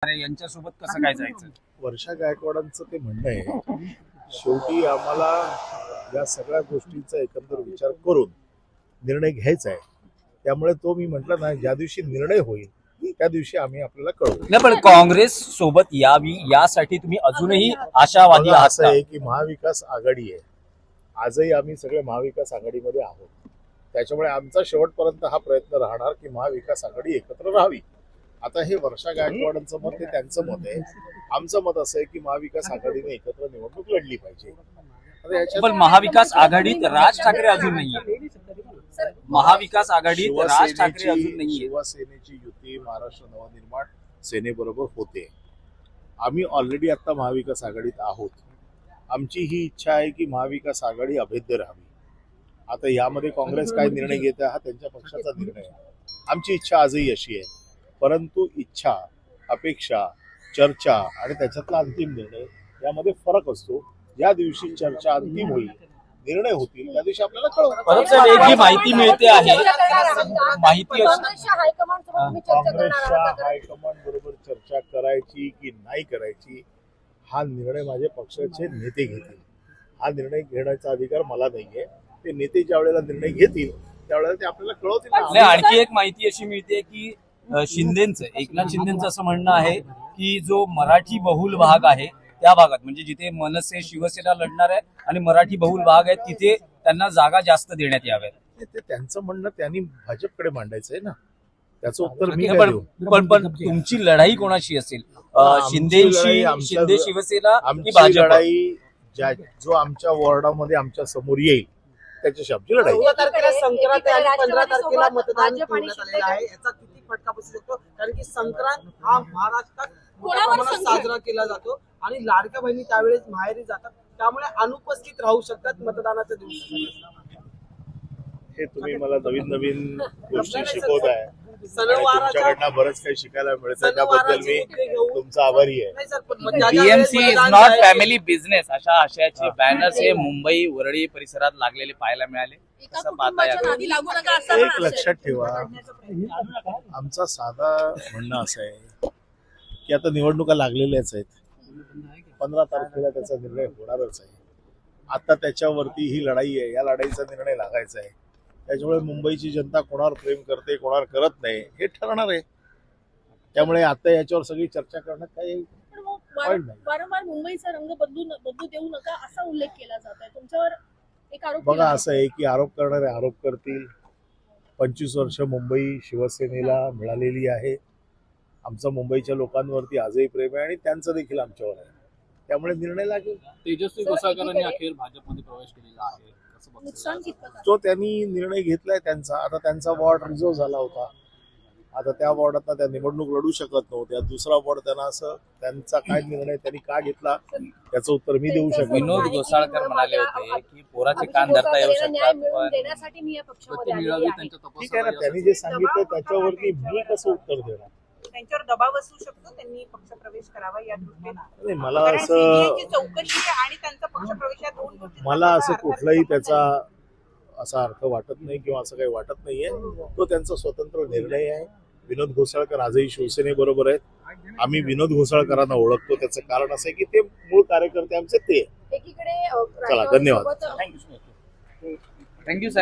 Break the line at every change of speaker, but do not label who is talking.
आहे, यांच्यासोबत कसं काय जायचं?
वर्षा गायकवाडांचं ते म्हणणं आहे, शेवटी आम्हाला या सगळ्या गोष्टींचा एकंदर विचार करून निर्णय घ्यायचा आहे. त्यामुळे तो मी म्हटलं ना, ज्या दिवशी निर्णय होईल त्या दिवशी आम्ही आपल्याला कळवू.
नाही, पण काँग्रेस सोबत यावी यासाठी तुम्ही अजूनही आशावादी आहात
असं आहे की महाविकास आघाडी आहे. आजही आम्ही सगळे महाविकास आघाडीमध्ये आहोत. त्याच्यामुळे आमचा शेवटपर्यंत हा प्रयत्न राहणार की महाविकास आघाडी एकत्र राहावी. आता हे वर्षा गायकवाडांचं मत हे त्यांचं मत आहे. आमचं मत असं आहे की महाविकास आघाडीने एकत्र निवडणूक लढली पाहिजे.
पण महाविकास आघाडीत राज ठाकरे अजून नाहीये. महाविकास आघाडीत राज ठाकरे अजून नाहीये.
शिवसेनेची युती महाराष्ट्र नवनिर्माण सेनेबरोबर होते. आम्ही ऑलरेडी आता महाविकास आघाडीत आहोत. आमची ही इच्छा आहे की महाविकास आघाडी अभेद्य राहावी. आता यामध्ये काँग्रेस काय निर्णय घेते हा त्यांच्या पक्षाचा निर्णय आहे. आमची इच्छा आजही अशी आहे. परंतु इच्छा, अपेक्षा, चर्चा आणि त्याच्यातला अंतिम निर्णय यामध्ये फरक असतो. ज्या दिवशी चर्चा अंतिम होईल, निर्णय होतील, त्या दिवशी आपल्याला
कळवू. जी माहिती मिळते आहे, माहिती
काँग्रेसच्या हायकमांड बरोबर चर्चा करायची की नाही करायची हा निर्णय माझे पक्षाचे नेते घेतील. हा निर्णय घेण्याचा अधिकार मला नाहीये. ते नेते ज्या वेळेला निर्णय घेतील त्यावेळेला ते आपल्याला कळवतील.
आणखी एक माहिती अशी मिळते की शिंदेचं, एकनाथ शिंदेचं असं म्हणणं आहे की जो मराठी बहुल भाग आहे त्या भागात, म्हणजे जिथे मनसे शिवसेना लढणार आहे आणि मराठी बहुल भाग आहे, तिथे त्यांना जागा जास्त देण्यात याव्यात.
ते त्यांचं म्हणणं त्यांनी भाजपकडे मांडायचं आहे ना. त्याचं उत्तर मी
पण तुमची लढाई कोणाशी असेल? शिंदे शिवसेना की भाजप?
लढाई जो आमच्या वॉर्डामध्ये आमच्या समोर येईल त्याच्याशी आमची लढाई.
14 तारखेला संक्रांत आणि 15 तारखेला मतदान ठेवण्यात आलेलं आहे. याचा किती फटका बसू शकतो? कारण की संक्रांत हा महाराष्ट्रात मोठ्या प्रमाणात साजरा केला जातो आणि लाडक्या बहिणी त्यावेळेस माहेरी जातात. त्यामुळे अनुपस्थित राहू शकतात मतदानाच्या दिवशी.
हे तुम्ही मला नवीन नवीन गोष्टी शिकवताय. तुमच्याकडनं बरंच काही शिकायला मिळतं. त्याबद्दल मी तुमचा आभारी आहे.
BMC is not family business अशा आशयाचे बॅनर्स हे मुंबई वरळी परिसरात लागलेले पाहायला मिळाले.
एक लक्षात ठेवा, आमचा साधा म्हणणं असं आहे की आता निवडणुका लागलेल्याच आहेत. 15 तारखेला त्याचा निर्णय होणारच आहे. आता त्याच्यावरती ही लढाई आहे. या लढाईचा निर्णय लागायचा आहे. त्याच्यामुळे मुंबईची जनता कोणावर प्रेम करते, कोणावर करत नाही हे ठरणार आहे. त्यामुळे आता याच्यावर सगळी चर्चा करण्यात काही पॉईंट नाही.
वारंवार मुंबईचा रंग बदलू देऊ नका असा उल्लेख केला जात आहे. तुमच्यावर एक आरोप
बघा, असं आहे की आरोप करणारे आरोप करतील. 25 वर्ष मुंबई शिवसेनेला मिळालेली आहे. आमचं मुंबईच्या लोकांवरती आजही प्रेम आहे आणि त्यांचं देखील आमच्यावर आहे. त्यामुळे निर्णय लागेल.
तेजस्वी घोसाळकरांनी अखेर भाजपमध्ये प्रवेश केलेला आहे.
तो त्यांनी निर्णय घेतलाय त्यांचा. आता त्यांचा वॉर्ड रिझर्व झाला होता. आता त्या वॉर्डात त्या निवडणूक लढू शकत नव्हत्या. दुसरा वॉर्ड त्यांना असं त्यांचा काय निर्णय त्यांनी का घेतला त्याचं उत्तर मी देऊ शकतो.
विनोद घोसाळकर म्हणाले होते की पोराचे कान धरता येऊ शकतात.
ठीक आहे ना, त्यांनी जे सांगितलं त्याच्यावरती मी कसं उत्तर देणार?
त्यांच्यावर दबाव असू शकतो. त्यांनी पक्ष प्रवेश करावा या दृष्टीने.
मला असं
चौकशी आणि त्यांचा पक्ष प्रवेश या दोन गोष्टी
मला असं कुठलाही त्याचा असा अर्थ वाटत नाही किंवा असं काही वाटत नाहीये. तो त्यांचा स्वतंत्र निर्णय आहे. विनोद घोसाळकर आजही शिवसेनेबरोबर आहेत. आम्ही विनोद घोसाळकरांना ओळखतो. त्याचं कारण असं आहे की ते मूळ कार्यकर्ते आमचे ते.
एकीकडे
चला, धन्यवाद.
Thank you sir.